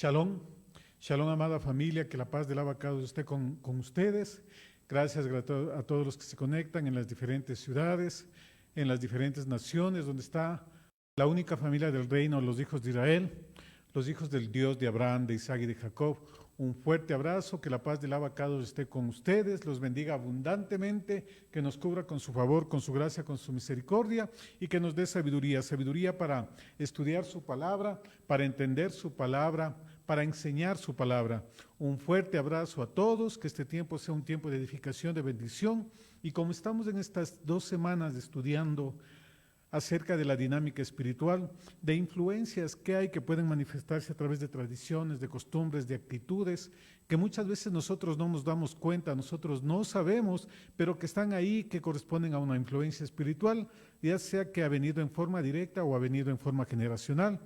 Shalom, shalom amada familia, que la paz del abacado esté con ustedes. Gracias a todos los que se conectan en las diferentes ciudades, en las diferentes naciones, donde está la única familia del reino, los hijos de Israel, los hijos del Dios de Abraham, de Isaac y de Jacob. Un fuerte abrazo, que la paz del abacado esté con ustedes, los bendiga abundantemente, que nos cubra con su favor, con su gracia, con su misericordia y que nos dé sabiduría, sabiduría para estudiar su palabra, para entender su palabra, para enseñar su palabra. Un fuerte abrazo a todos, que este tiempo sea un tiempo de edificación, de bendición, y como estamos en estas 2 semanas estudiando acerca de la dinámica espiritual, de influencias que hay que pueden manifestarse a través de tradiciones, de costumbres, de actitudes, que muchas veces nosotros no nos damos cuenta, nosotros no sabemos, pero que están ahí, que corresponden a una influencia espiritual, ya sea que ha venido en forma directa o ha venido en forma generacional.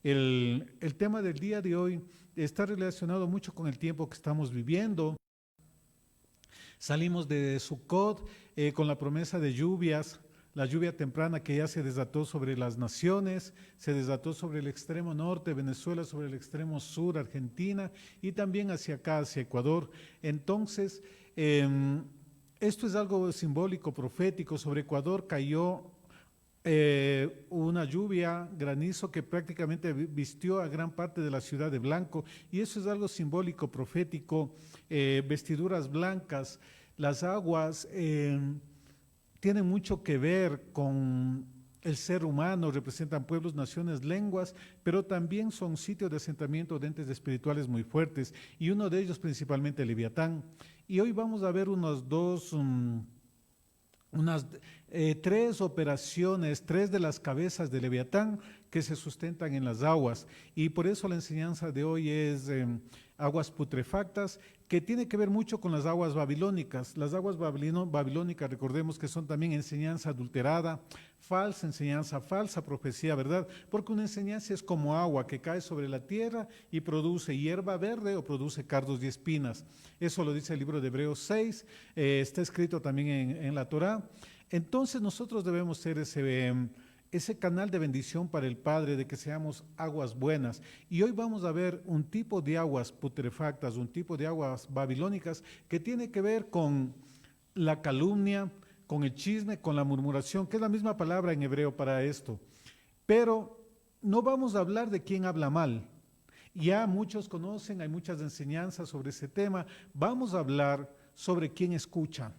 El tema del día de hoy está relacionado mucho con el tiempo que estamos viviendo. Salimos de Sukkot con la promesa de lluvias, la lluvia temprana que ya se desató sobre las naciones, se desató sobre el extremo norte, Venezuela, sobre el extremo sur, Argentina, y también hacia acá, hacia Ecuador. Entonces, esto es algo simbólico, profético. Sobre Ecuador cayó una lluvia, granizo que prácticamente vistió a gran parte de la ciudad de blanco, y eso es algo simbólico, profético, vestiduras blancas. Las aguas tienen mucho que ver con el ser humano, representan pueblos, naciones, lenguas, pero también son sitios de asentamiento de entes espirituales muy fuertes, y uno de ellos principalmente el Leviatán. Y hoy vamos a ver tres operaciones, tres de las cabezas de Leviatán que se sustentan en las aguas, y por eso la enseñanza de hoy es aguas putrefactas, que tiene que ver mucho con las aguas babilónicas. Las aguas babilónicas, recordemos que son también enseñanza adulterada, falsa enseñanza, falsa profecía, ¿verdad? Porque una enseñanza es como agua que cae sobre la tierra y produce hierba verde o produce cardos y espinas. Eso lo dice el libro de Hebreos 6, está escrito también en la Torá. Entonces nosotros debemos ser ese canal de bendición para el Padre, de que seamos aguas buenas. Y hoy vamos a ver un tipo de aguas putrefactas, un tipo de aguas babilónicas que tiene que ver con la calumnia, con el chisme, con la murmuración, que es la misma palabra en hebreo para esto. Pero no vamos a hablar de quién habla mal. Ya muchos conocen, hay muchas enseñanzas sobre ese tema. Vamos a hablar sobre quién escucha,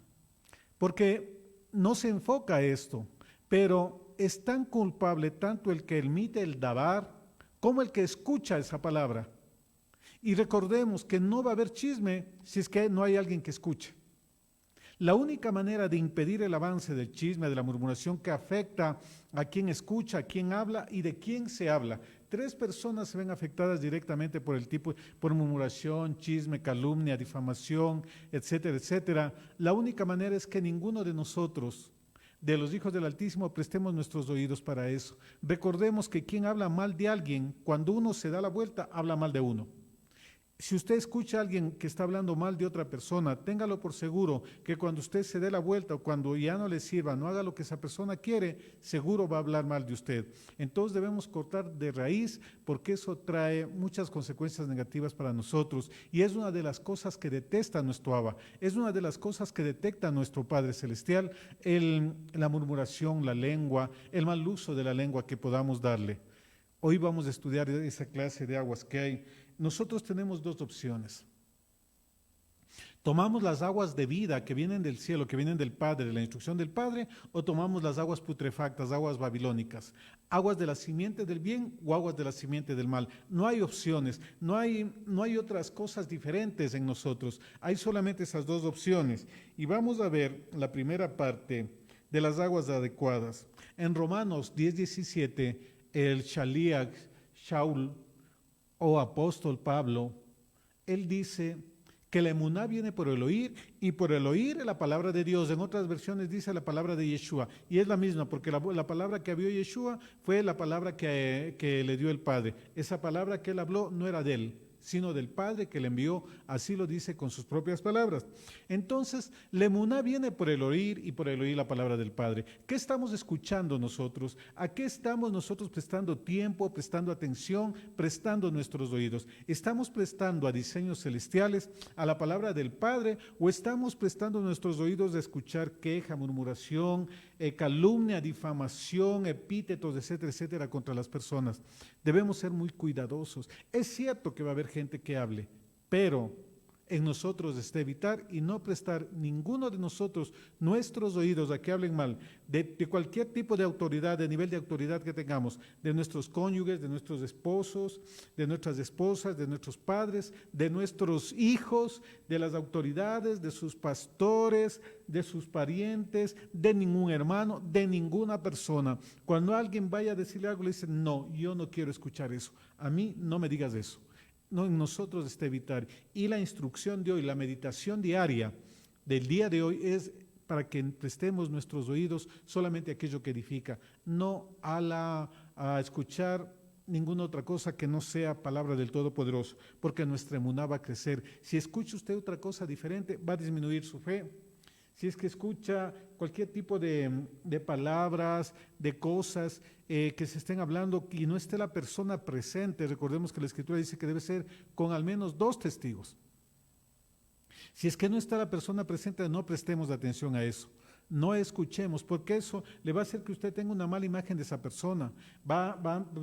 porque no se enfoca esto, pero es tan culpable tanto el que emite el dabar como el que escucha esa palabra. Y recordemos que no va a haber chisme si es que no hay alguien que escuche. La única manera de impedir el avance del chisme, de la murmuración, que afecta a quien escucha, a quien habla y de quién se habla. 3 personas se ven afectadas directamente por murmuración, chisme, calumnia, difamación, etcétera, etcétera. La única manera es que ninguno de nosotros, de los hijos del Altísimo, prestemos nuestros oídos para eso. Recordemos que quien habla mal de alguien, cuando uno se da la vuelta, habla mal de uno. Si usted escucha a alguien que está hablando mal de otra persona, téngalo por seguro que cuando usted se dé la vuelta o cuando ya no le sirva, no haga lo que esa persona quiere, seguro va a hablar mal de usted. Entonces debemos cortar de raíz, porque eso trae muchas consecuencias negativas para nosotros, y es una de las cosas que detesta nuestro Abba, es una de las cosas que detecta nuestro Padre Celestial, la murmuración, la lengua, el mal uso de la lengua que podamos darle. Hoy vamos a estudiar esa clase de aguas que hay. Nosotros tenemos 2 opciones. Tomamos las aguas de vida que vienen del cielo, que vienen del Padre, de la instrucción del Padre, o tomamos las aguas putrefactas, aguas babilónicas, aguas de la simiente del bien o aguas de la simiente del mal. No hay opciones, no hay otras cosas diferentes en nosotros, hay solamente esas 2 opciones. Y vamos a ver la primera parte de las aguas adecuadas. En Romanos 10:17, el Shaliach, Shaul, o apóstol Pablo, él dice que la emuná viene por el oír, y por el oír la palabra de Dios. En otras versiones dice la palabra de Yeshua, y es la misma, porque la palabra que vio Yeshua fue la palabra que le dio el Padre. Esa palabra que él habló no era de él, sino del Padre que le envió, así lo dice con sus propias palabras. Entonces, la emuná viene por el oír y por el oír la palabra del Padre. ¿Qué estamos escuchando nosotros? ¿A qué estamos nosotros prestando tiempo, prestando atención, prestando nuestros oídos? ¿Estamos prestando a diseños celestiales, a la palabra del Padre, o estamos prestando nuestros oídos a escuchar queja, murmuración, calumnia, difamación, epítetos, etcétera, etcétera, contra las personas? Debemos ser muy cuidadosos. Es cierto que va a haber gente que hable, pero en nosotros está evitar y no prestar ninguno de nosotros nuestros oídos a que hablen mal de cualquier tipo de autoridad, de nivel de autoridad que tengamos, de nuestros cónyuges, de nuestros esposos, de nuestras esposas, de nuestros padres, de nuestros hijos, de las autoridades, de sus pastores, de sus parientes, de ningún hermano, de ninguna persona. Cuando alguien vaya a decirle algo, le dice, no, yo no quiero escuchar eso, a mí no me digas eso. No, en nosotros está evitar. Y la instrucción de hoy, la meditación diaria del día de hoy es para que prestemos nuestros oídos solamente a aquello que edifica, no a escuchar ninguna otra cosa que no sea palabra del Todopoderoso, porque nuestra emuná va a crecer. Si escucha usted otra cosa diferente, va a disminuir su fe. Si es que escucha cualquier tipo de palabras, de cosas que se estén hablando y no esté la persona presente, recordemos que la Escritura dice que debe ser con al menos 2 testigos. Si es que no está la persona presente, no prestemos atención a eso. No escuchemos, porque eso le va a hacer que usted tenga una mala imagen de esa persona,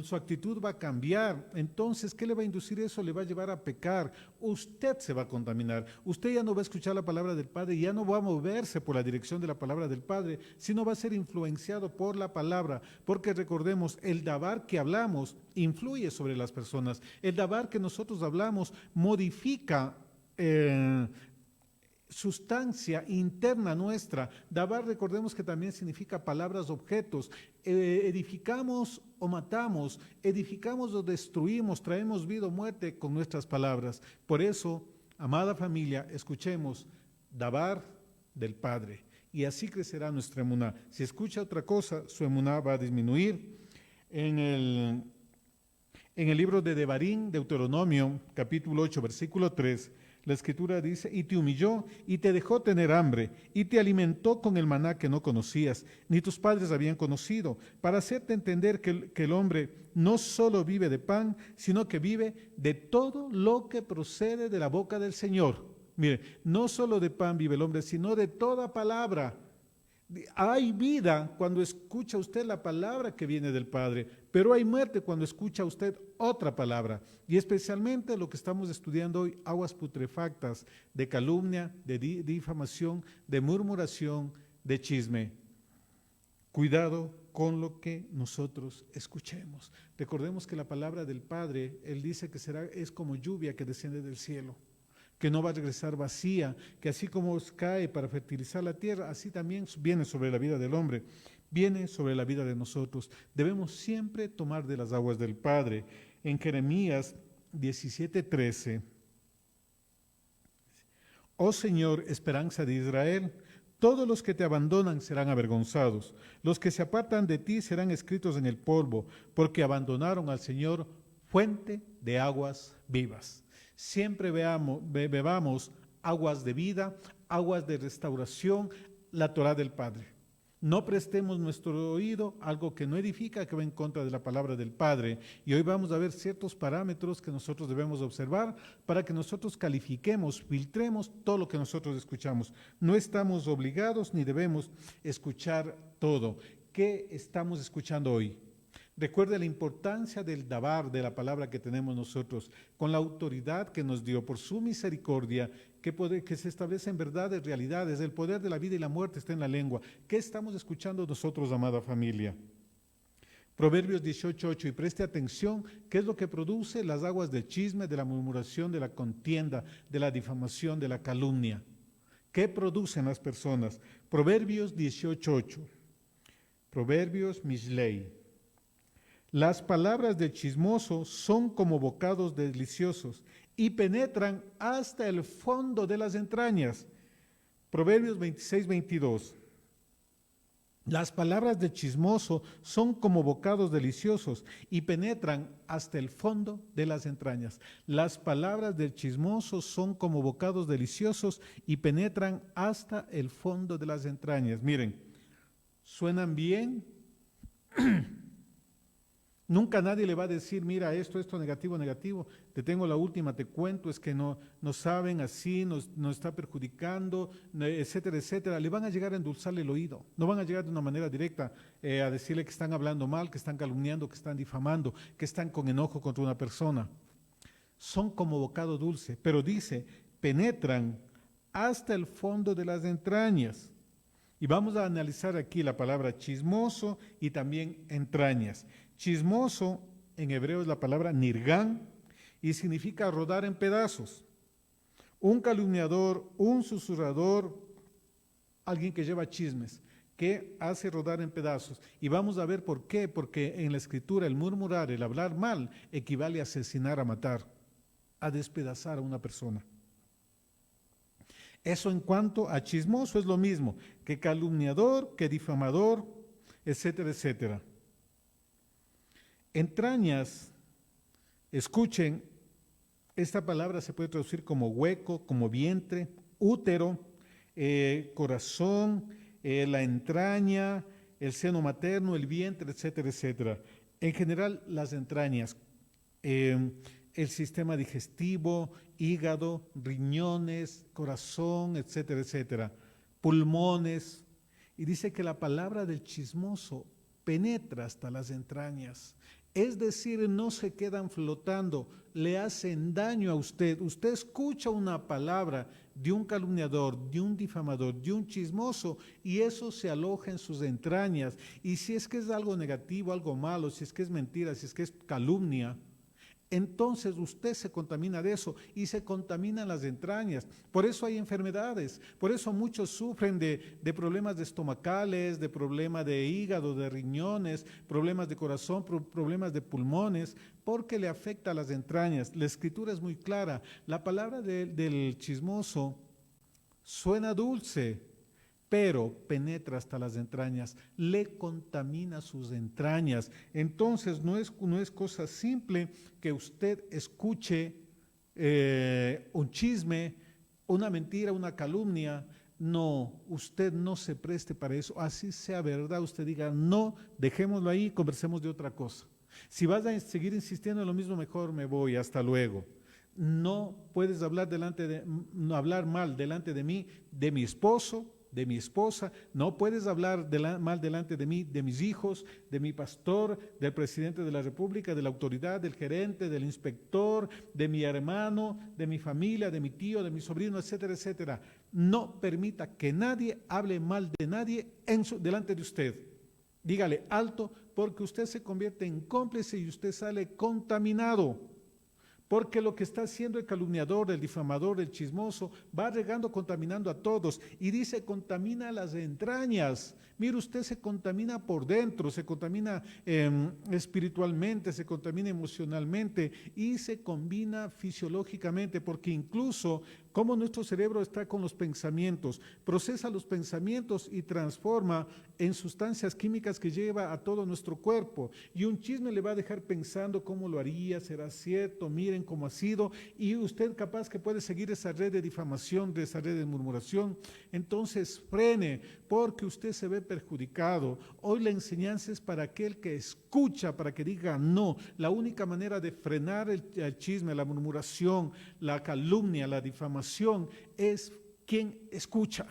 su actitud va a cambiar. Entonces, ¿qué le va a inducir eso? Le va a llevar a pecar, usted se va a contaminar, usted ya no va a escuchar la palabra del Padre, ya no va a moverse por la dirección de la palabra del Padre, sino va a ser influenciado por la palabra, porque recordemos, el dabar que hablamos influye sobre las personas, el dabar que nosotros hablamos modifica sustancia interna nuestra. Dabar, recordemos que también significa palabras, objetos. Edificamos o matamos, edificamos o destruimos, traemos vida o muerte con nuestras palabras. Por eso, amada familia, escuchemos Dabar del Padre y así crecerá nuestra emuná. Si escucha otra cosa, su emuná va a disminuir. En el libro de Devarim, Deuteronomio, capítulo 8, versículo 3, la Escritura dice, y te humilló y te dejó tener hambre y te alimentó con el maná que no conocías, ni tus padres habían conocido, para hacerte entender que el hombre no solo vive de pan, sino que vive de todo lo que procede de la boca del Señor. Mire, no solo de pan vive el hombre, sino de toda palabra. Hay vida cuando escucha usted la palabra que viene del Padre, pero hay muerte cuando escucha usted otra palabra. Y especialmente lo que estamos estudiando hoy, aguas putrefactas, de calumnia, de difamación, de murmuración, de chisme. Cuidado con lo que nosotros escuchemos. Recordemos que la palabra del Padre, Él dice que es como lluvia que desciende del cielo, que no va a regresar vacía, que así como cae para fertilizar la tierra, así también viene sobre la vida del hombre, viene sobre la vida de nosotros. Debemos siempre tomar de las aguas del Padre. En Jeremías 17:13, oh Señor, esperanza de Israel, todos los que te abandonan serán avergonzados, los que se apartan de ti serán escritos en el polvo, porque abandonaron al Señor, fuente de aguas vivas. Siempre bebamos aguas de vida, aguas de restauración, la Torá del Padre. No prestemos nuestro oído a algo que no edifica, que va en contra de la palabra del Padre. Y hoy vamos a ver ciertos parámetros que nosotros debemos observar para que nosotros califiquemos, filtremos todo lo que nosotros escuchamos. No estamos obligados ni debemos escuchar todo. ¿Qué estamos escuchando hoy? Recuerde la importancia del dabar, de la palabra que tenemos nosotros, con la autoridad que nos dio por su misericordia, que se establecen verdades, realidades, el poder de la vida y la muerte está en la lengua. ¿Qué estamos escuchando nosotros, amada familia? Proverbios 18:8, y preste atención, ¿qué es lo que produce las aguas del chisme, de la murmuración, de la contienda, de la difamación, de la calumnia? ¿Qué producen las personas? Proverbios 18:8, Proverbios Mishlei. Las palabras del chismoso son como bocados deliciosos y penetran hasta el fondo de las entrañas. Proverbios 26:22. Las palabras de chismoso son como bocados deliciosos y penetran hasta el fondo de las entrañas. Las palabras del chismoso son como bocados deliciosos y penetran hasta el fondo de las entrañas. Miren, suenan bien. Nunca nadie le va a decir, mira, esto negativo, negativo. Te tengo la última, te cuento, es que no saben así, nos está perjudicando, etcétera, etcétera. Le van a llegar a endulzarle el oído. No van a llegar de una manera directa a decirle que están hablando mal, que están calumniando, que están difamando, que están con enojo contra una persona. Son como bocado dulce, pero dice, penetran hasta el fondo de las entrañas. Y vamos a analizar aquí la palabra chismoso y también entrañas. Chismoso en hebreo es la palabra nirgán y significa rodar en pedazos. Un calumniador, un susurrador, alguien que lleva chismes, que hace rodar en pedazos. Y vamos a ver por qué, porque en la escritura el murmurar, el hablar mal, equivale a asesinar, a matar, a despedazar a una persona. Eso en cuanto a chismoso es lo mismo que calumniador, que difamador, etcétera, etcétera. Entrañas, escuchen, esta palabra se puede traducir como hueco, como vientre, útero, corazón, la entraña, el seno materno, el vientre, etcétera, etcétera. En general, las entrañas, el sistema digestivo, hígado, riñones, corazón, etcétera, etcétera, pulmones. Y dice que la palabra del chismoso penetra hasta las entrañas. Es decir, no se quedan flotando, le hacen daño a usted. Usted escucha una palabra de un calumniador, de un difamador, de un chismoso, y eso se aloja en sus entrañas. Y si es que es algo negativo, algo malo, si es que es mentira, si es que es calumnia, entonces usted se contamina de eso y se contaminan las entrañas. Por eso hay enfermedades, por eso muchos sufren de problemas estomacales, de problemas de hígado, de riñones, problemas de corazón, problemas de pulmones, porque le afecta a las entrañas. La escritura es muy clara. La palabra del chismoso suena dulce, pero penetra hasta las entrañas, le contamina sus entrañas. Entonces no es cosa simple que usted escuche un chisme, una mentira, una calumnia. No, usted no se preste para eso. Así sea verdad, usted diga, no, dejémoslo ahí, conversemos de otra cosa. Si vas a seguir insistiendo en lo mismo, mejor me voy, hasta luego. No puedes hablar hablar mal delante de mí, de mi esposo, de mi esposa, no puedes hablar mal delante de mí, de mis hijos, de mi pastor, del presidente de la República, de la autoridad, del gerente, del inspector, de mi hermano, de mi familia, de mi tío, de mi sobrino, etcétera, etcétera. No permita que nadie hable mal de nadie delante de usted. Dígale alto, porque usted se convierte en cómplice y usted sale contaminado. Porque lo que está haciendo el calumniador, el difamador, el chismoso, va regando, contaminando a todos. Y dice, contamina las entrañas. Mire, usted se contamina por dentro, se contamina espiritualmente, se contamina emocionalmente y se combina fisiológicamente, porque incluso como nuestro cerebro está con los pensamientos, procesa los pensamientos y transforma en sustancias químicas que lleva a todo nuestro cuerpo. Y un chisme le va a dejar pensando cómo lo haría, será cierto, miren cómo ha sido, y usted capaz que puede seguir esa red de difamación, de esa red de murmuración. Entonces frene, porque usted se ve perjudicado. Hoy la enseñanza es para aquel que escucha, para que diga no. La única manera de frenar el chisme, la murmuración, la calumnia, la difamación, es quien escucha.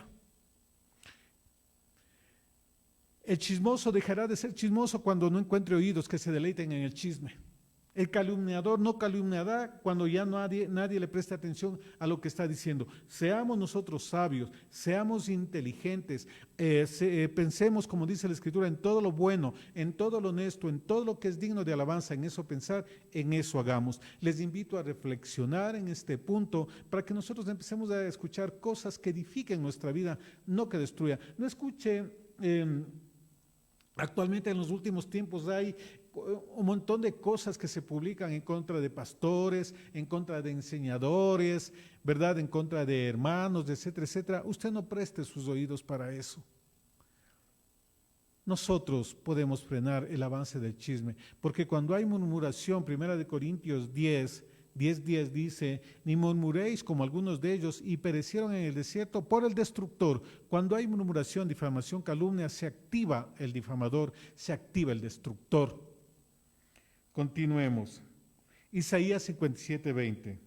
El chismoso dejará de ser chismoso cuando no encuentre oídos que se deleiten en el chisme. El calumniador no calumniará cuando ya nadie le preste atención a lo que está diciendo. Seamos nosotros sabios, seamos inteligentes, pensemos, como dice la Escritura, en todo lo bueno, en todo lo honesto, en todo lo que es digno de alabanza, en eso pensar, en eso hagamos. Les invito a reflexionar en este punto para que nosotros empecemos a escuchar cosas que edifiquen nuestra vida, no que destruyan. No escuche... Actualmente en los últimos tiempos hay un montón de cosas que se publican en contra de pastores, en contra de enseñadores, ¿verdad? En contra de hermanos, etcétera, etcétera. Usted no preste sus oídos para eso. nosotros podemos frenar el avance del chisme, porque cuando hay murmuración, 1 Corintios 10:10 dice, ni murmuréis como algunos de ellos y perecieron en el desierto por el destructor. Cuando hay murmuración, difamación, calumnia, se activa el difamador, se activa el destructor. Continuemos. Isaías 57:20.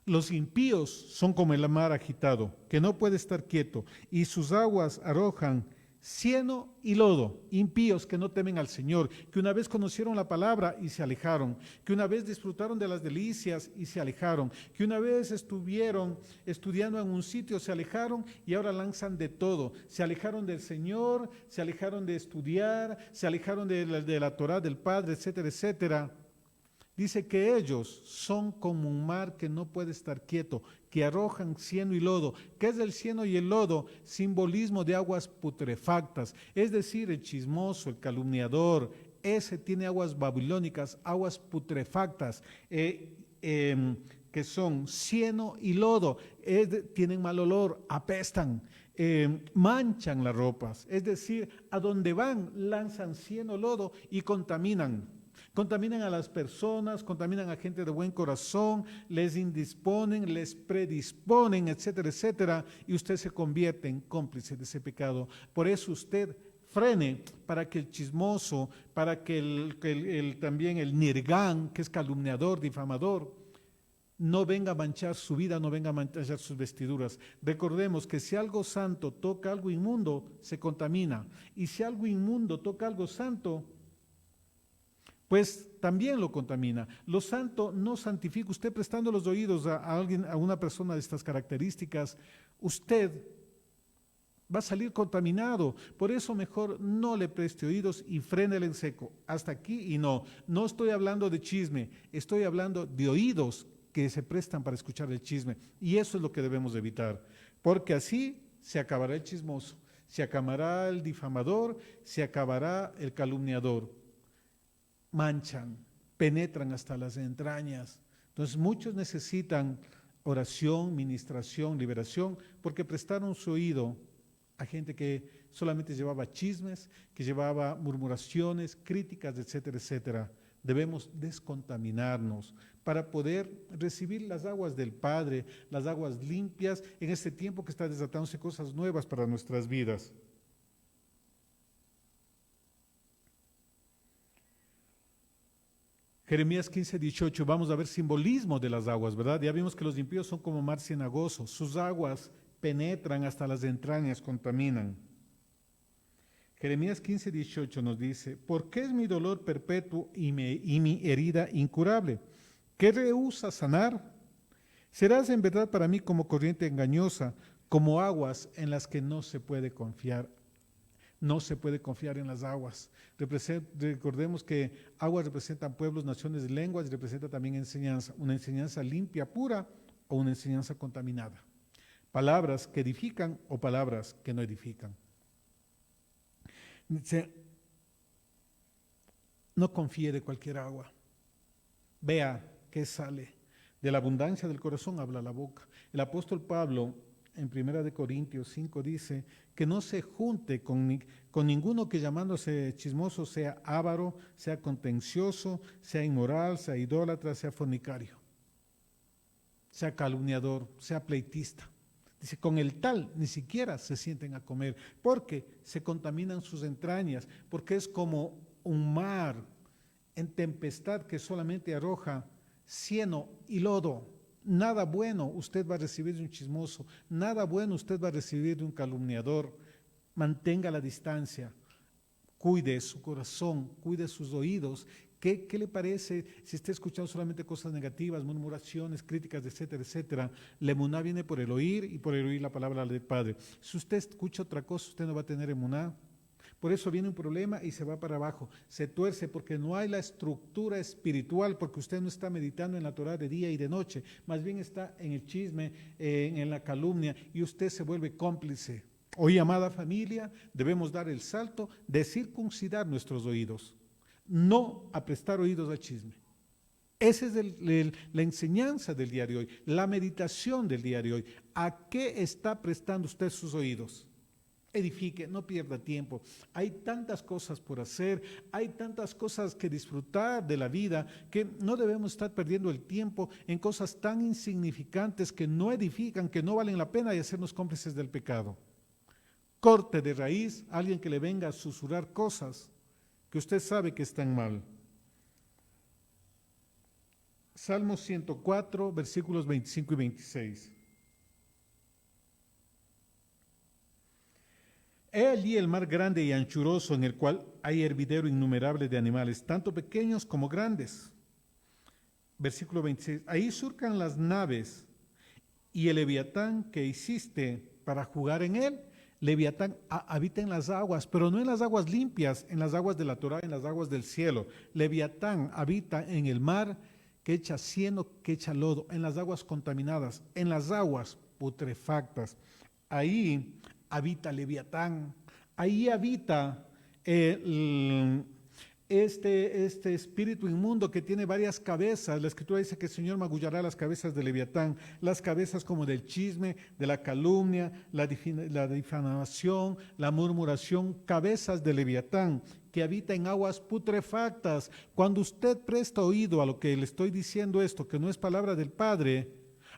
Los impíos son como el mar agitado, que no puede estar quieto, y sus aguas arrojan cieno y lodo. Impíos que no temen al Señor, que una vez conocieron la palabra y se alejaron, que una vez disfrutaron de las delicias y se alejaron, que una vez estuvieron estudiando en un sitio, se alejaron y ahora lanzan de todo. Se alejaron del Señor, se alejaron de estudiar, se alejaron de la Torá del Padre, etcétera, etcétera. Dice que ellos son como un mar que no puede estar quieto, que arrojan cieno y lodo. ¿Qué es el cieno y el lodo? Simbolismo de aguas putrefactas, es decir, el chismoso, el calumniador, ese tiene aguas babilónicas, aguas putrefactas, que son cieno y lodo, tienen mal olor, apestan, manchan las ropas, es decir, a donde van lanzan cieno, lodo y contaminan. Contaminan a las personas, contaminan a gente de buen corazón, les indisponen, les predisponen, etcétera, etcétera, y usted se convierte en cómplice de ese pecado. Por eso usted frene para que el chismoso, para que también el nirgán, que es calumniador, difamador, no venga a manchar su vida, no venga a manchar sus vestiduras. Recordemos que si algo santo toca algo inmundo, se contamina. Y si algo inmundo toca algo santo, pues también lo contamina. Lo santo no santifica. Usted prestando los oídos a alguien, a una persona de estas características, usted va a salir contaminado. Por eso mejor no le preste oídos y frénele en seco. Hasta aquí y no. No estoy hablando de chisme, estoy hablando de oídos que se prestan para escuchar el chisme. Y eso es lo que debemos evitar, porque así se acabará el chismoso, se acabará el difamador, se acabará el calumniador. Manchan, penetran hasta las entrañas. Entonces muchos necesitan oración, ministración, liberación, porque prestaron su oído a gente que solamente llevaba chismes, que llevaba murmuraciones, críticas, etcétera, etcétera. Debemos descontaminarnos para poder recibir las aguas del Padre, las aguas limpias en este tiempo que está desatándose cosas nuevas para nuestras vidas. Jeremías 15:18, vamos a ver simbolismo de las aguas, ¿verdad? Ya vimos que los impíos son como mar cenagoso, sus aguas penetran hasta las entrañas, contaminan. Jeremías 15:18 nos dice, ¿por qué es mi dolor perpetuo y mi herida incurable? ¿Qué rehúsa sanar? Serás en verdad para mí como corriente engañosa, como aguas en las que no se puede confiar. No se puede confiar en las aguas. Recordemos que aguas representan pueblos, naciones, lenguas, y representa también enseñanza, una enseñanza limpia, pura o una enseñanza contaminada. Palabras que edifican o palabras que no edifican. No confíe de cualquier agua. Vea qué sale. De la abundancia del corazón habla la boca. El apóstol Pablo en 1 Corintios 5 dice que no se junte con ninguno que llamándose chismoso sea avaro, sea contencioso, sea inmoral, sea idólatra, sea fornicario, sea calumniador, sea pleitista. Dice, con el tal ni siquiera se sienten a comer, porque se contaminan sus entrañas, porque es como un mar en tempestad que solamente arroja cieno y lodo. Nada bueno usted va a recibir de un chismoso, nada bueno usted va a recibir de un calumniador. Mantenga la distancia, cuide su corazón, cuide sus oídos. ¿Qué le parece si está escuchando solamente cosas negativas, murmuraciones, críticas, etcétera, etcétera? La emuná viene por el oír y por el oír la palabra del Padre. Si usted escucha otra cosa, usted no va a tener emuná. Por eso viene un problema y se va para abajo, se tuerce porque no hay la estructura espiritual, porque usted no está meditando en la Torá de día y de noche, más bien está en el chisme, en la calumnia, y usted se vuelve cómplice. Hoy, amada familia, debemos dar el salto de circuncidar nuestros oídos, no a prestar oídos al chisme. Esa es la enseñanza del día de hoy, la meditación del día de hoy. ¿A qué está prestando usted sus oídos? Edifique, no pierda tiempo. Hay tantas cosas por hacer, hay tantas cosas que disfrutar de la vida, que no debemos estar perdiendo el tiempo en cosas tan insignificantes que no edifican, que no valen la pena y hacernos cómplices del pecado. Corte de raíz a alguien que le venga a susurrar cosas que usted sabe que están mal. Salmo 104, versículos 25 y 26. He allí el mar grande y anchuroso, en el cual hay hervidero innumerable de animales, tanto pequeños como grandes. Versículo 26. Ahí surcan las naves y el leviatán que hiciste para jugar en él. Leviatán habita en las aguas, pero no en las aguas limpias, en las aguas de la Torá, en las aguas del cielo. Leviatán habita en el mar que echa cieno, que echa lodo, en las aguas contaminadas, en las aguas putrefactas. Ahí habita Leviatán, ahí habita este espíritu inmundo que tiene varias cabezas. La Escritura dice que el Señor magullará las cabezas de Leviatán, las cabezas como del chisme, de la calumnia, la difamación, la murmuración, cabezas de Leviatán que habita en aguas putrefactas. Cuando usted presta oído a lo que le estoy diciendo esto, que no es palabra del Padre,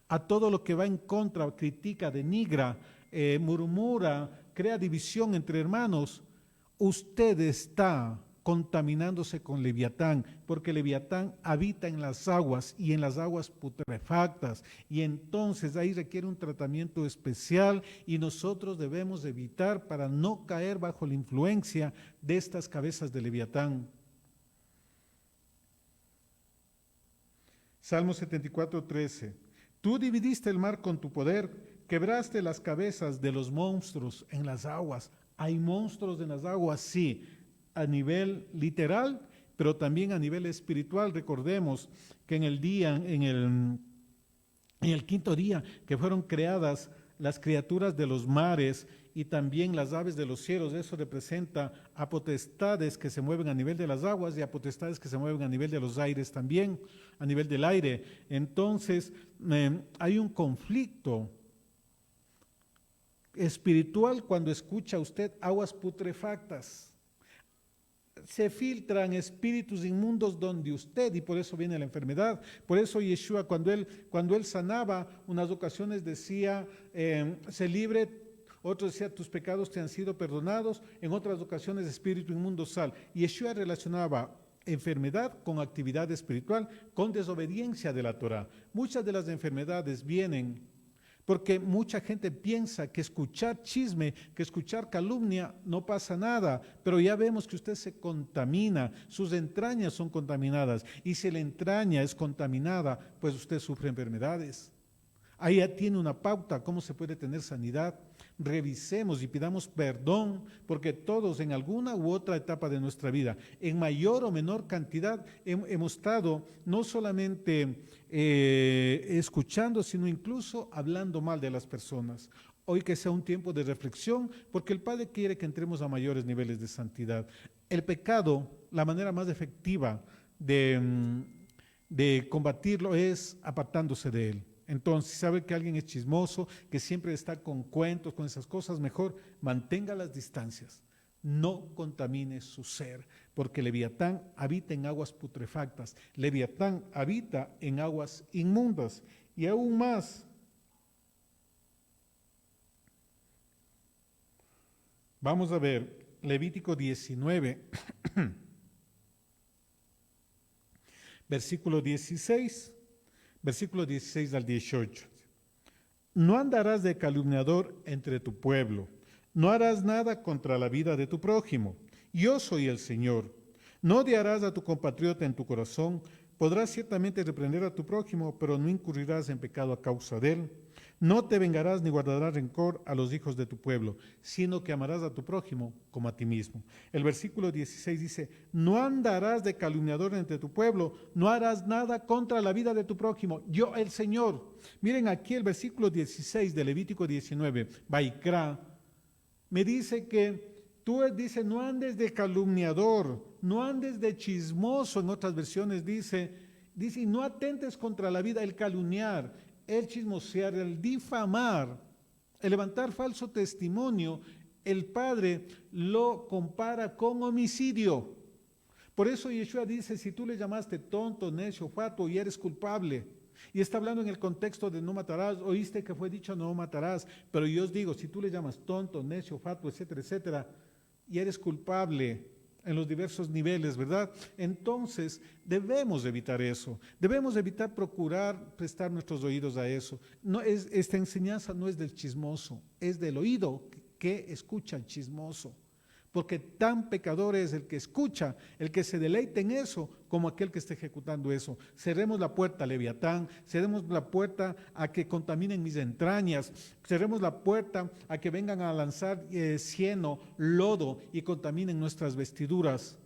a todo lo que va en contra, critica, denigra, murmura, crea división entre hermanos, usted está contaminándose con Leviatán, porque Leviatán habita en las aguas y en las aguas putrefactas, y entonces ahí requiere un tratamiento especial y nosotros debemos evitar para no caer bajo la influencia de estas cabezas de Leviatán. Salmo 74, 13. Tú dividiste el mar con tu poder, quebraste las cabezas de los monstruos en las aguas. ¿Hay monstruos en las aguas? Sí, a nivel literal, pero también a nivel espiritual. Recordemos que en el quinto día que fueron creadas las criaturas de los mares y también las aves de los cielos, eso representa a potestades que se mueven a nivel de las aguas y a potestades que se mueven a nivel de los aires también, a nivel del aire. Entonces, hay un conflicto espiritual cuando escucha usted aguas putrefactas. Se filtran espíritus inmundos donde usted, y por eso viene la enfermedad. Por eso Yeshua, cuando él sanaba, unas ocasiones decía, se libre, otros decía, tus pecados te han sido perdonados, en otras ocasiones, espíritu inmundo sal. Yeshua relacionaba enfermedad con actividad espiritual, con desobediencia de la Torah. Muchas de las enfermedades vienen porque mucha gente piensa que escuchar chisme, que escuchar calumnia, no pasa nada, pero ya vemos que usted se contamina, sus entrañas son contaminadas, y si la entraña es contaminada, pues usted sufre enfermedades. Ahí ya tiene una pauta, cómo se puede tener sanidad. Revisemos y pidamos perdón, porque todos en alguna u otra etapa de nuestra vida, en mayor o menor cantidad, hemos estado no solamente escuchando, sino incluso hablando mal de las personas. Hoy que sea un tiempo de reflexión, porque el Padre quiere que entremos a mayores niveles de santidad. El pecado, la manera más efectiva de combatirlo es apartándose de él. Entonces, si sabe que alguien es chismoso, que siempre está con cuentos, con esas cosas, mejor mantenga las distancias. No contamine su ser, porque Leviatán habita en aguas putrefactas. Leviatán habita en aguas inmundas. Y aún más, vamos a ver Levítico 19, versículo 16. Versículo 16 al 18. No andarás de calumniador entre tu pueblo, no harás nada contra la vida de tu prójimo. Yo soy el Señor. No odiarás a tu compatriota en tu corazón, podrás ciertamente reprender a tu prójimo, pero no incurrirás en pecado a causa de él. No te vengarás ni guardarás rencor a los hijos de tu pueblo, sino que amarás a tu prójimo como a ti mismo. El versículo 16 dice, no andarás de calumniador entre tu pueblo, no harás nada contra la vida de tu prójimo, yo el Señor. Miren aquí el versículo 16 de Levítico 19, Vaikra, me dice que dice, no andes de calumniador, no andes de chismoso, en otras versiones dice, Dice, y no atentes contra la vida, el calumniar, el chismosear, el difamar, el levantar falso testimonio, el Padre lo compara con homicidio. Por eso Yeshua dice, si tú le llamaste tonto, necio, fatuo y eres culpable, y está hablando en el contexto de no matarás, oíste que fue dicho no matarás, pero yo os digo, si tú le llamas tonto, necio, fatuo, etcétera, etcétera, y eres culpable en los diversos niveles, ¿verdad? Entonces debemos evitar eso, debemos evitar procurar prestar nuestros oídos a eso. No es, esta enseñanza no es del chismoso, es del oído que escucha al chismoso. Porque tan pecador es el que escucha, el que se deleita en eso, como aquel que está ejecutando eso. Cerremos la puerta a Leviatán, cerremos la puerta a que contaminen mis entrañas, cerremos la puerta a que vengan a lanzar cieno, lodo y contaminen nuestras vestiduras.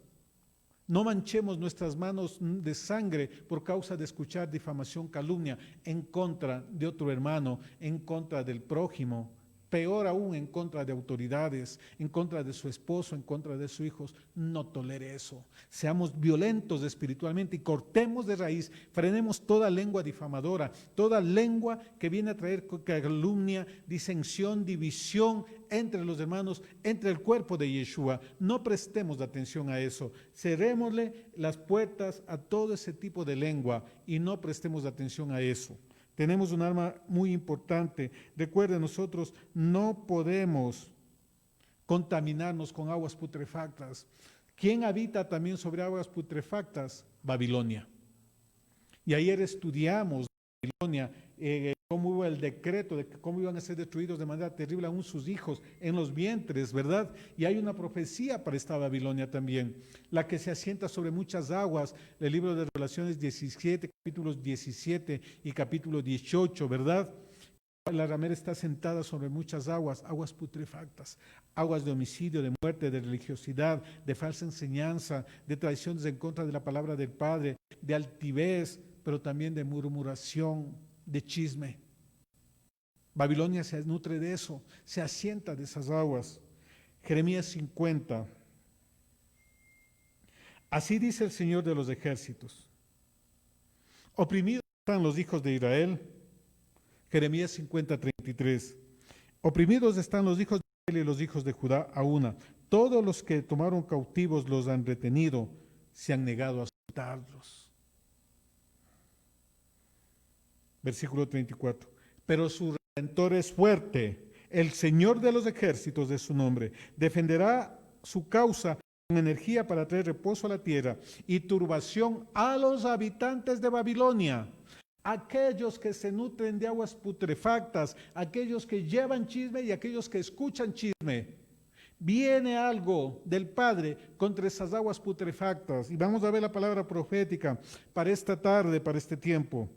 No manchemos nuestras manos de sangre por causa de escuchar difamación, calumnia en contra de otro hermano, en contra del prójimo. Peor aún, en contra de autoridades, en contra de su esposo, en contra de sus hijos. No tolere eso. Seamos violentos espiritualmente y cortemos de raíz, frenemos toda lengua difamadora, toda lengua que viene a traer calumnia, disensión, división entre los hermanos, entre el cuerpo de Yeshua. No prestemos atención a eso. Cerrémosle las puertas a todo ese tipo de lengua y no prestemos atención a eso. Tenemos un arma muy importante. Recuerden, nosotros no podemos contaminarnos con aguas putrefactas. ¿Quién habita también sobre aguas putrefactas? Babilonia. Y ayer estudiamos Babilonia, cómo hubo el decreto de cómo iban a ser destruidos de manera terrible aún sus hijos en los vientres, ¿verdad? Y hay una profecía para esta Babilonia también, la que se asienta sobre muchas aguas, el libro de Revelaciones 17, capítulos 17 y capítulo 18, ¿verdad? La ramera está sentada sobre muchas aguas, aguas putrefactas, aguas de homicidio, de muerte, de religiosidad, de falsa enseñanza, de traiciones en contra de la palabra del Padre, de altivez, pero también de murmuración, de chisme. Babilonia se nutre de eso, se asienta de esas aguas. Jeremías 50. Así dice el Señor de los ejércitos. Oprimidos están los hijos de Israel. Jeremías 50, 33. Oprimidos están los hijos de Israel y los hijos de Judá a una. Todos los que tomaron cautivos los han retenido, se han negado a soltarlos. Versículo 34. Pero su Redentor es fuerte, el Señor de los ejércitos de su nombre. Defenderá su causa con energía para traer reposo a la tierra y turbación a los habitantes de Babilonia. Aquellos que se nutren de aguas putrefactas, aquellos que llevan chisme y aquellos que escuchan chisme. Viene algo del Padre contra esas aguas putrefactas. Y vamos a ver la palabra profética para esta tarde, para este tiempo.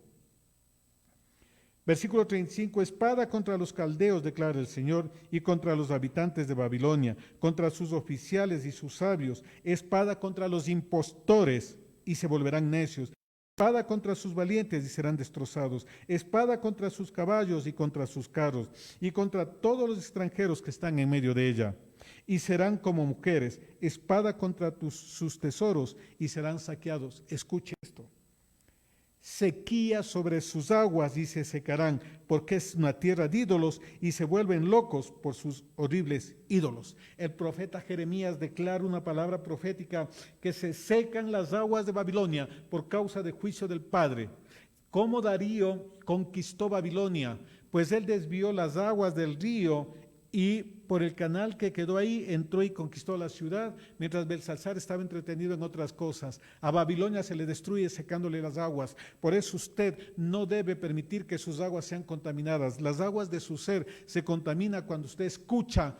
Versículo 35, espada contra los caldeos, declara el Señor, y contra los habitantes de Babilonia, contra sus oficiales y sus sabios, espada contra los impostores, y se volverán necios, espada contra sus valientes, y serán destrozados, espada contra sus caballos y contra sus carros, y contra todos los extranjeros que están en medio de ella. Y serán como mujeres, espada contra sus tesoros, y serán saqueados. Escuche esto. Sequía sobre sus aguas y se secarán, porque es una tierra de ídolos y se vuelven locos por sus horribles ídolos. El profeta Jeremías declara una palabra profética que se secan las aguas de Babilonia por causa del juicio del Padre. ¿Cómo Darío conquistó Babilonia? Pues él desvió las aguas del río y por el canal que quedó ahí entró y conquistó la ciudad, mientras Belsasar estaba entretenido en otras cosas. A Babilonia se le destruye secándole las aguas. Por eso usted no debe permitir que sus aguas sean contaminadas. Las aguas de su ser se contaminan cuando usted escucha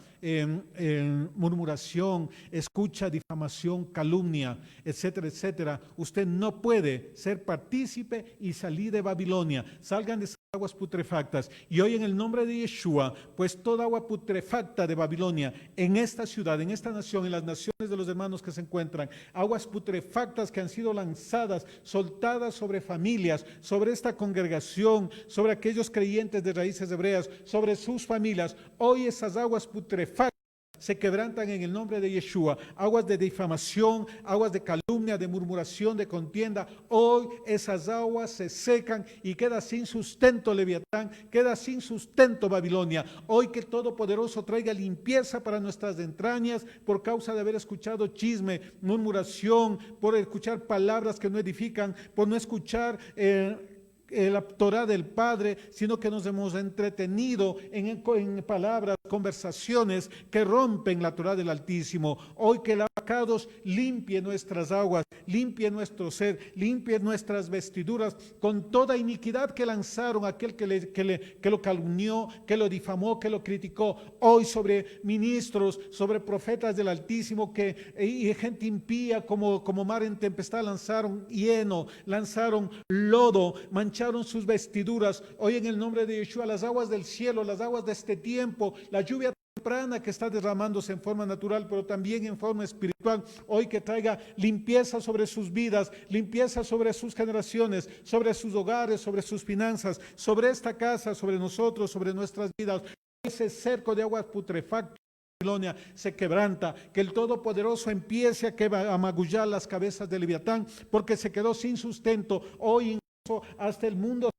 murmuración, escucha difamación, calumnia, etcétera, etcétera. Usted no puede ser partícipe y salir de Babilonia. Salgan de esas aguas putrefactas. Y hoy en el nombre de Yeshua, pues toda agua putrefacta de Babilonia, en esta ciudad, en esta nación, en las naciones de los hermanos que se encuentran, aguas putrefactas que han sido lanzadas, soltadas sobre familias, sobre esta congregación, sobre aquellos creyentes de raíces hebreas, sobre sus familias, hoy esas aguas putrefactas se quebrantan en el nombre de Yeshua, aguas de difamación, aguas de calumnia, calumnia, de murmuración, de contienda. Hoy esas aguas se secan y queda sin sustento Leviatán, queda sin sustento Babilonia. Hoy que el Todopoderoso traiga limpieza para nuestras entrañas por causa de haber escuchado chisme, murmuración, por escuchar palabras que no edifican, por no escuchar la Torah del Padre, sino que nos hemos entretenido en palabras, conversaciones que rompen la Torah del Altísimo. Hoy que el Abacados limpie nuestras aguas, limpie nuestro ser, limpie nuestras vestiduras con toda iniquidad que lanzaron aquel que lo calumnió, que lo difamó, que lo criticó. Hoy sobre ministros, sobre profetas del Altísimo y gente impía como mar en tempestad lanzaron hieno, lanzaron lodo, mancharon sus vestiduras. Hoy en el nombre de Yeshua, las aguas del cielo, las aguas de este tiempo, la lluvia temprana que está derramándose en forma natural, pero también en forma espiritual, hoy que traiga limpieza sobre sus vidas, limpieza sobre sus generaciones, sobre sus hogares, sobre sus finanzas, sobre esta casa, sobre nosotros, sobre nuestras vidas. Ese cerco de aguas putrefactas Babilonia se quebranta, que el Todopoderoso empiece a magullar las cabezas de Leviatán, porque se quedó sin sustento. Hoy incluso hasta el mundo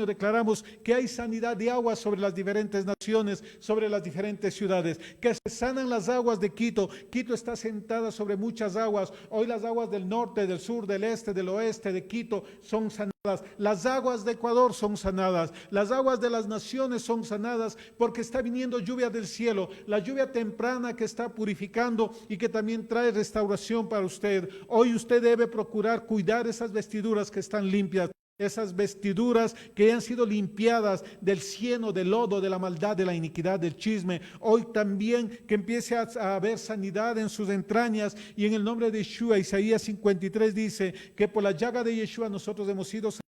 declaramos que hay sanidad de aguas sobre las diferentes naciones, sobre las diferentes ciudades, que se sanan las aguas de Quito. Quito está sentada sobre muchas aguas. Hoy las aguas del norte, del sur, del este, del oeste de Quito son sanadas. Las aguas de Ecuador son sanadas. Las aguas de las naciones son sanadas porque está viniendo lluvia del cielo, la lluvia temprana que está purificando y que también trae restauración para usted. Hoy usted debe procurar cuidar esas vestiduras que están limpias, esas vestiduras que han sido limpiadas del cieno, del lodo, de la maldad, de la iniquidad, del chisme. Hoy también que empiece a haber sanidad en sus entrañas, y en el nombre de Yeshua. Isaías 53 dice que por la llaga de Yeshua nosotros hemos sido sanados.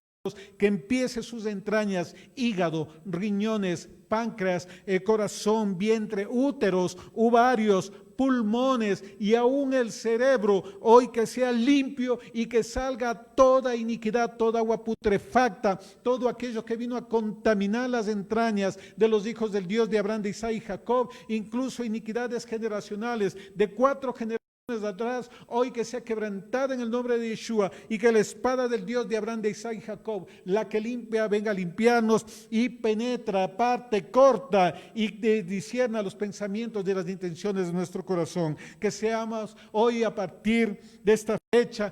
Que empiece sus entrañas, hígado, riñones, páncreas, corazón, vientre, úteros, ovarios, pulmones y aún el cerebro, hoy que sea limpio y que salga toda iniquidad, toda agua putrefacta, todo aquello que vino a contaminar las entrañas de los hijos del Dios de Abraham, de Isaac y Jacob, incluso iniquidades generacionales de 4 generaciones atrás, hoy que sea quebrantada en el nombre de Yeshua, y que la espada del Dios de Abraham, de Isaac y Jacob, la que limpia, venga a limpiarnos y penetra, parte, corta y discierna los pensamientos de las intenciones de nuestro corazón. Que seamos hoy, a partir de esta fecha,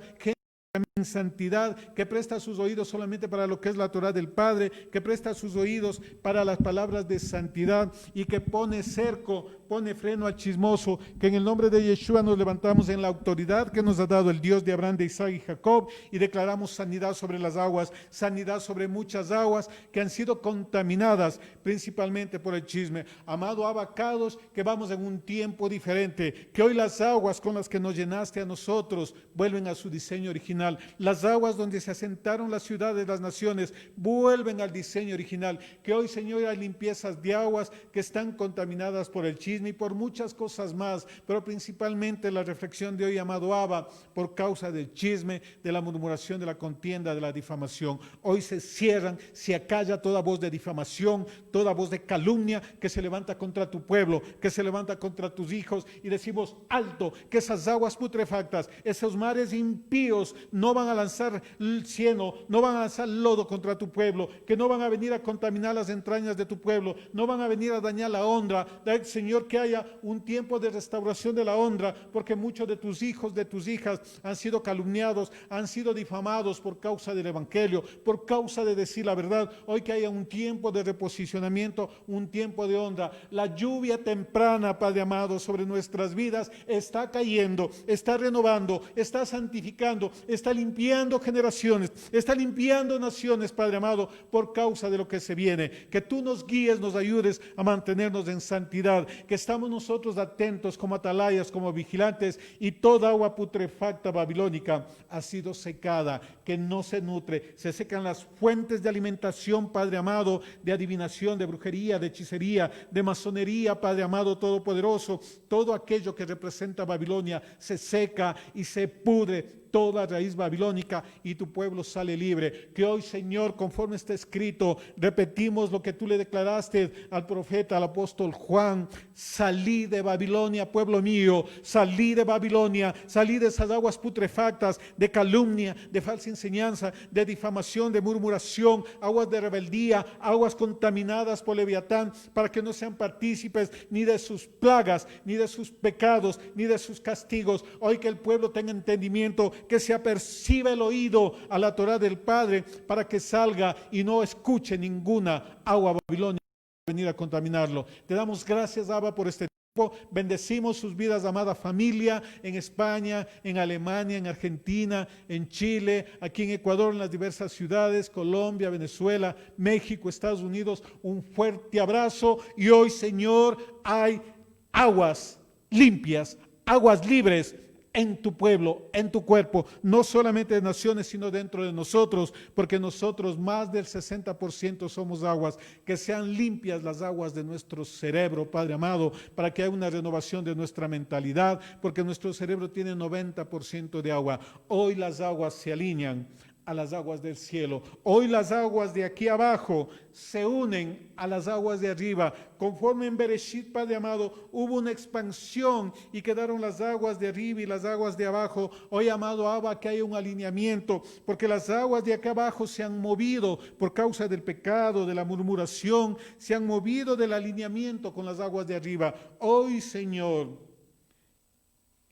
en santidad, que presta sus oídos solamente para lo que es la Torah del Padre, que presta sus oídos para las palabras de santidad y que pone cerco, pone freno al chismoso. Que en el nombre de Yeshua nos levantamos en la autoridad que nos ha dado el Dios de Abraham, de Isaac y Jacob, y declaramos sanidad sobre las aguas, sanidad sobre muchas aguas que han sido contaminadas principalmente por el chisme. Amado Abacados, que vamos en un tiempo diferente, que hoy las aguas con las que nos llenaste a nosotros vuelven a su diseño original. Las aguas donde se asentaron las ciudades, las naciones, vuelven al diseño original. Que hoy, Señor, hay limpiezas de aguas que están contaminadas por el chisme y por muchas cosas más, pero principalmente la reflexión de hoy, amado Abba, por causa del chisme, de la murmuración, de la contienda, de la difamación. Hoy se cierran, se acalla toda voz de difamación, toda voz de calumnia que se levanta contra tu pueblo, que se levanta contra tus hijos, y decimos alto, que esas aguas putrefactas, esos mares impíos no van a lanzar el cieno, no van a lanzar lodo contra tu pueblo, que no van a venir a contaminar las entrañas de tu pueblo, no van a venir a dañar la honra. Señor, que haya un tiempo de restauración de la honra, porque muchos de tus hijos, de tus hijas han sido calumniados, han sido difamados por causa del evangelio, por causa de decir la verdad. Hoy que haya un tiempo de reposicionamiento, un tiempo de honra. La lluvia temprana, Padre amado, sobre nuestras vidas está cayendo, está renovando, está santificando, está limpiando generaciones, está limpiando naciones, Padre amado, por causa de lo que se viene. Que tú nos guíes, nos ayudes a mantenernos en santidad, que estamos nosotros atentos como atalayas, como vigilantes, y toda agua putrefacta babilónica ha sido secada, que no se nutre. Se secan las fuentes de alimentación, Padre amado, de adivinación, de brujería, de hechicería, de masonería, Padre amado todopoderoso. Todo aquello que representa Babilonia se seca y se pudre. toda raíz babilónica y tu pueblo sale libre. Que hoy, Señor, conforme está escrito, repetimos lo que tú le declaraste al profeta, al apóstol Juan: salí de Babilonia, pueblo mío, salí de Babilonia, salí de esas aguas putrefactas, de calumnia, de falsa enseñanza, de difamación, de murmuración, aguas de rebeldía, aguas contaminadas por Leviatán, para que no sean partícipes ni de sus plagas, ni de sus pecados, ni de sus castigos. Hoy que el pueblo tenga entendimiento, que se aperciba el oído a la Torá del Padre, para que salga y no escuche ninguna agua babilonia venir a contaminarlo. Te damos gracias, Abba, por este tiempo. Bendecimos sus vidas, amada familia, en España, en Alemania, en Argentina, en Chile, aquí en Ecuador, en las diversas ciudades, Colombia, Venezuela, México, Estados Unidos. Un fuerte abrazo. Y hoy, Señor, hay aguas limpias, aguas libres en tu pueblo, en tu cuerpo, no solamente de naciones, sino dentro de nosotros, porque nosotros más del 60% somos aguas. Que sean limpias las aguas de nuestro cerebro, Padre amado, para que haya una renovación de nuestra mentalidad, porque nuestro cerebro tiene 90% de agua. Hoy las aguas se alinean a las aguas del cielo. Hoy las aguas de aquí abajo se unen a las aguas de arriba. Conforme en Bereshit, Padre amado, hubo una expansión y quedaron las aguas de arriba y las aguas de abajo. Hoy, amado Abba, que haya un alineamiento, porque las aguas de aquí abajo se han movido por causa del pecado, de la murmuración, se han movido del alineamiento con las aguas de arriba. Hoy, Señor,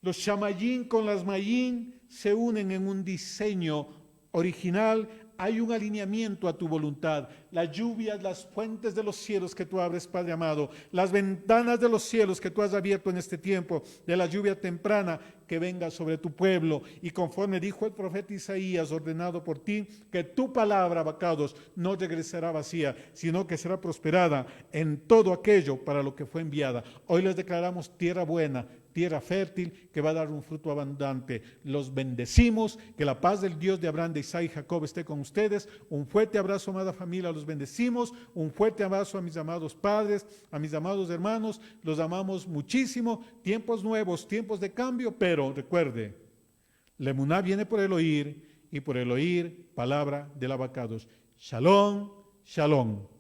los shamayín con las mayín se unen en un diseño original. Hay un alineamiento a tu voluntad. Las lluvias, las fuentes de los cielos que tú abres, Padre amado, las ventanas de los cielos que tú has abierto en este tiempo, de la lluvia temprana, que venga sobre tu pueblo. Y conforme dijo el profeta Isaías, ordenado por ti, que tu palabra, Abacados, no regresará vacía, sino que será prosperada en todo aquello para lo que fue enviada. Hoy les declaramos tierra buena, tierra fértil, que va a dar un fruto abundante. Los bendecimos, que la paz del Dios de Abraham, de Isaac y Jacob esté con ustedes. Un fuerte abrazo, amada familia, los bendecimos. Un fuerte abrazo a mis amados padres, a mis amados hermanos, los amamos muchísimo. Tiempos nuevos, tiempos de cambio, pero recuerde, la emuná viene por el oír, y por el oír, palabra del Abacados. Shalom, shalom.